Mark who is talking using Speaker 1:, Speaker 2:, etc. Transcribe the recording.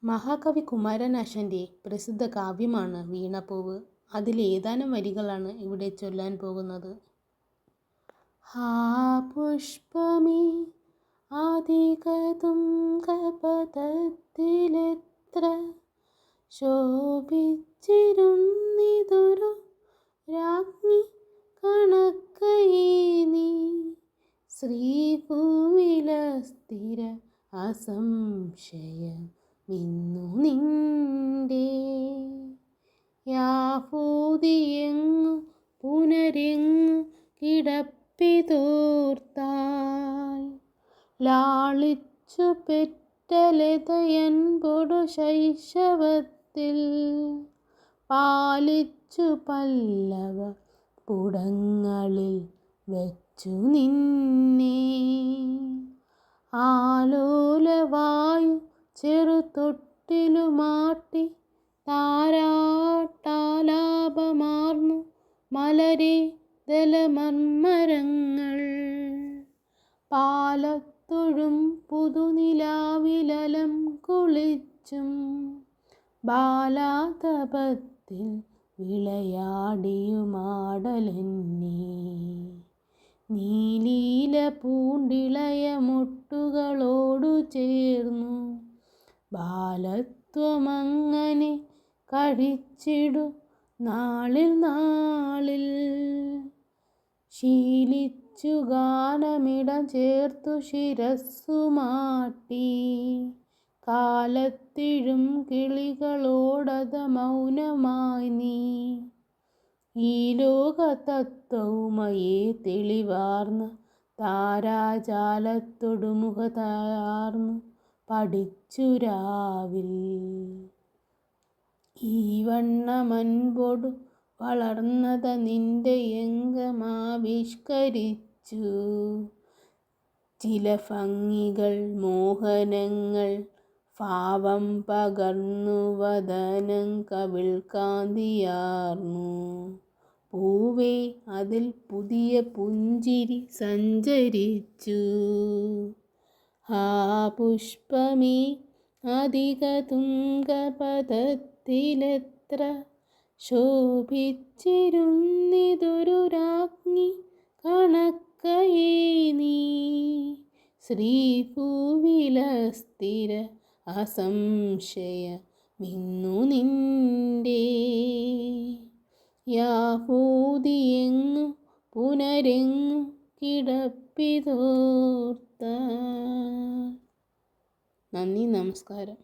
Speaker 1: മഹാകവി കുമാരനാശാൻ്റെ പ്രസിദ്ധ കാവ്യമാണ് വീണപ്പൂവ്. അതിലേതാനും വരികളാണ് ഇവിടെ ചൊല്ലാൻ പോകുന്നത്. ഹാ പുഷ്പമേ ആദികതുംഗപദത്തിലെത്ര ശോഭിച്ചിരുന്നിതൊരു രാജ്ഞി കണക്കയേ നീ, ശ്രീഭൂവിലസ്ഥിര അസംശയമിന്നു നിന്റെ യാഹൂദിയെങ്ങു പുനരെങ്ങു കിടപ്പിതോർത്താൽ, ലാളിച്ചു പെറ്റലതയൻപൊടു ശൈശവത്തിൽ പാലിച്ചു പല്ലവ പുടങ്ങളിൽ വച്ചു നിന്നെ, ആലോലവായു ചെറുതൊട്ടിലുമാട്ടി താരാട്ടാലാപമാർന്നു മലരെ ദലമർമരങ്ങൾ, പാലത്തൊഴും പുതുനിലാവിലലം കുളിച്ചും ബാലാതപത്തിൽ വിളയാടിയുമാടലെന്നെ, നീലീല പൂണ്ടിളയ മുട്ടുകളോടു ചേർന്നു ബാലത്വമങ്ങനെ കഴിച്ചിടു നാളിൽ നാളിൽ, ശീലിച്ചു ഗാനമിടം ചേർത്തു ശിരസ്സുമാട്ടി കാലത്തിഴും കിളികളോടത മൗനമായി നീ, ഈ ലോകതത്വവുമയേ തെളിവാർന്ന താരാജാലത്തൊടു മുഖതാർന്നു പഠിച്ചു രാവിൽ, ഈ വണ്ണമൻപൊടു വളർന്നത നിന്റെ യംഗമാവിഷ്കരിച്ചു ചില ഭംഗികൾ മോഹനങ്ങൾ, ഭാവം പകർന്നു വദനം കവിൾ കാന്തിയാർന്നു, പൂവേ അതിൽ പുതിയ പുഞ്ചിരി സഞ്ചരിച്ചു. ഹാ പുഷ്പമേ ആദികതുംഗപദത്തിലെത്ര ശോഭിച്ചിരുന്നിതൊരു രാജ്ഞി കണക്കയേ നീ, ശ്രീഭൂവിലസ്ഥിര അസംശയമിന്നു നിന്റെ യാഹൂദിയെങ്ങു പുനരെങ്ങു കിടപ്പിതോർത്താൽ. നന്ദി, നമസ്കാരം.